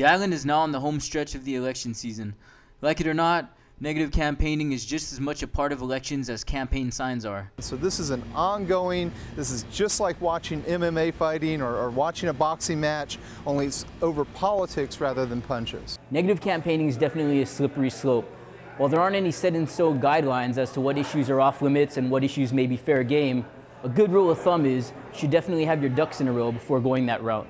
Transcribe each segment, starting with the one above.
The island is now on the home stretch of the election season. Like it or not, negative campaigning is just as much a part of elections as campaign signs are. So this is this is just like watching MMA fighting or watching a boxing match, only it's over politics rather than punches. Negative campaigning is definitely a slippery slope. While there aren't any set-in-stone guidelines as to what issues are off limits and what issues may be fair game, a good rule of thumb is you should definitely have your ducks in a row before going that route.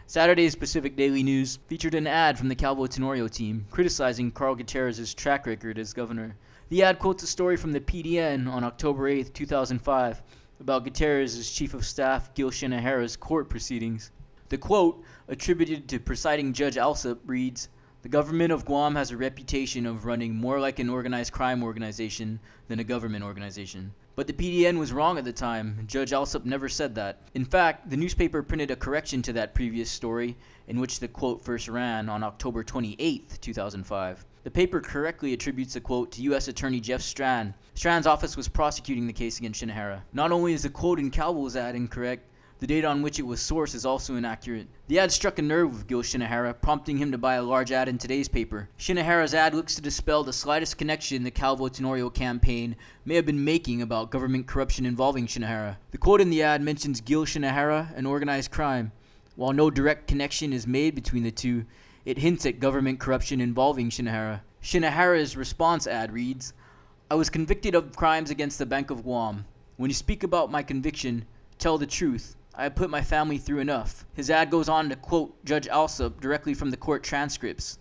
Saturday's Pacific Daily News featured an ad from the Calvo Tenorio team criticizing Carl Gutierrez's track record as governor. The ad quotes a story from the PDN on October 8, 2005 about Gutierrez's chief of staff Gil Shinahara's court proceedings. The quote, attributed to presiding Judge Alsup, reads, "The government of Guam has a reputation of running more like an organized crime organization than a government organization." But the PDN was wrong at the time. Judge Alsup never said that. In fact, the newspaper printed a correction to that previous story in which the quote first ran on October 28, 2005. The paper correctly attributes the quote to U.S. Attorney Jeff Strand. Strand's office was prosecuting the case against Shinahara. Not only is the quote in Calvo's ad incorrect, the date on which it was sourced is also inaccurate. The ad struck a nerve with Gil Shinahara, prompting him to buy a large ad in today's paper. Shinahara's ad looks to dispel the slightest connection the Calvo Tenorio campaign may have been making about government corruption involving Shinahara. The quote in the ad mentions Gil Shinahara and organized crime. While no direct connection is made between the two, it hints at government corruption involving Shinahara. Shinahara's response ad reads, "I was convicted of crimes against the Bank of Guam. When you speak about my conviction, tell the truth. I have put my family through enough." His ad goes on to quote Judge Alsup directly from the court transcripts.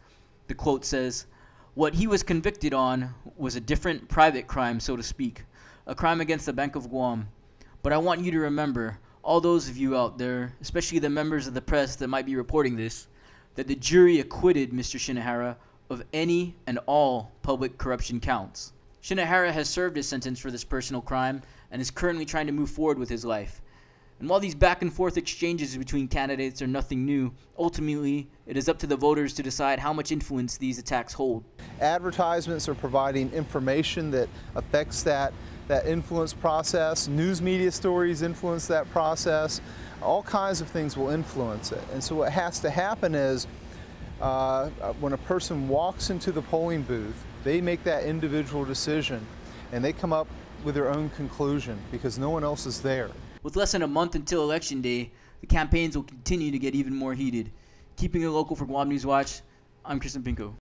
The quote says, "What he was convicted on was a different private crime, so to speak, a crime against the Bank of Guam. But I want you to remember, all those of you out there, especially the members of the press that might be reporting this, that the jury acquitted Mr. Shinahara of any and all public corruption counts." Shinahara has served his sentence for this personal crime and is currently trying to move forward with his life. And while these back and forth exchanges between candidates are nothing new, ultimately it is up to the voters to decide how much influence these attacks hold. Advertisements are providing information that affects that influence process. News media stories influence that process. All kinds of things will influence it. And so what has to happen is when a person walks into the polling booth, they make that individual decision and they come up with their own conclusion because no one else is there. With less than a month until Election Day, the campaigns will continue to get even more heated. Keeping it local for Guam News Watch, I'm Kristen Pinko.